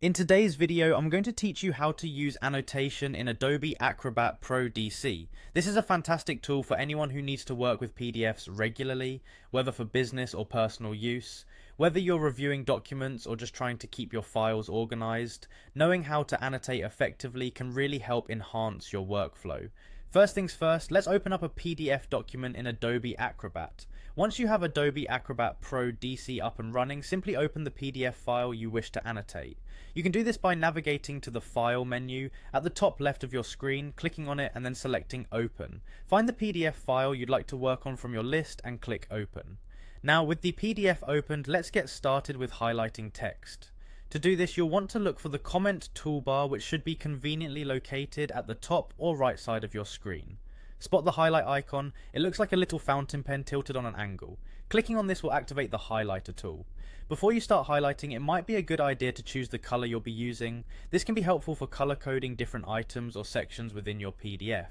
In today's video, I'm going to teach you how to use annotation in Adobe Acrobat Pro DC. This is a fantastic tool for anyone who needs to work with PDFs regularly, whether for business or personal use. Whether you're reviewing documents or just trying to keep your files organized, knowing how to annotate effectively can really help enhance your workflow. First things first, let's open up a PDF document in Adobe Acrobat. Once you have Adobe Acrobat Pro DC up and running, simply open the PDF file you wish to annotate. You can do this by navigating to the File menu at the top left of your screen, clicking on it and then selecting Open. Find the PDF file you'd like to work on from your list and click Open. Now with the PDF opened, let's get started with highlighting text. To do this, you'll want to look for the comment toolbar, which should be conveniently located at the top or right side of your screen. Spot the highlight icon. It looks like a little fountain pen tilted on an angle. Clicking on this will activate the highlighter tool. Before you start highlighting, it might be a good idea to choose the color you'll be using. This can be helpful for color coding different items or sections within your PDF.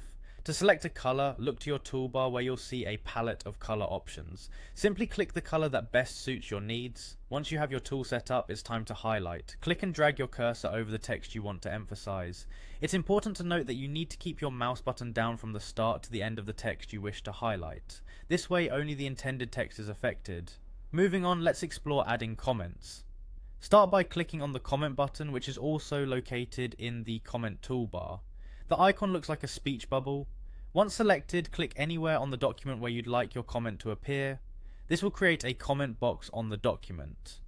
To select a color, look to your toolbar where you'll see a palette of color options. Simply click the color that best suits your needs. Once you have your tool set up, it's time to highlight. Click and drag your cursor over the text you want to emphasize. It's important to note that you need to keep your mouse button down from the start to the end of the text you wish to highlight. This way, only the intended text is affected. Moving on, let's explore adding comments. Start by clicking on the comment button, which is also located in the comment toolbar. The icon looks like a speech bubble. Once selected, click anywhere on the document where you'd like your comment to appear. This will create a comment box on the document.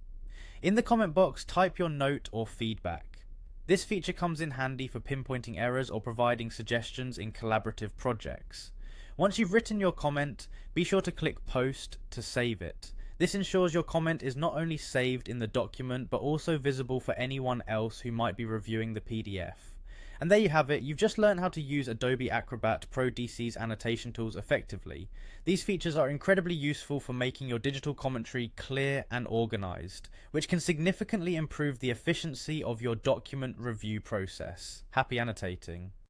In the comment box, type your note or feedback. This feature comes in handy for pinpointing errors or providing suggestions in collaborative projects. Once you've written your comment, be sure to click Post to save it. This ensures your comment is not only saved in the document, but also visible for anyone else who might be reviewing the PDF. And there you have it, you've just learned how to use Adobe Acrobat Pro DC's annotation tools effectively. These features are incredibly useful for making your digital commentary clear and organized, which can significantly improve the efficiency of your document review process. Happy annotating!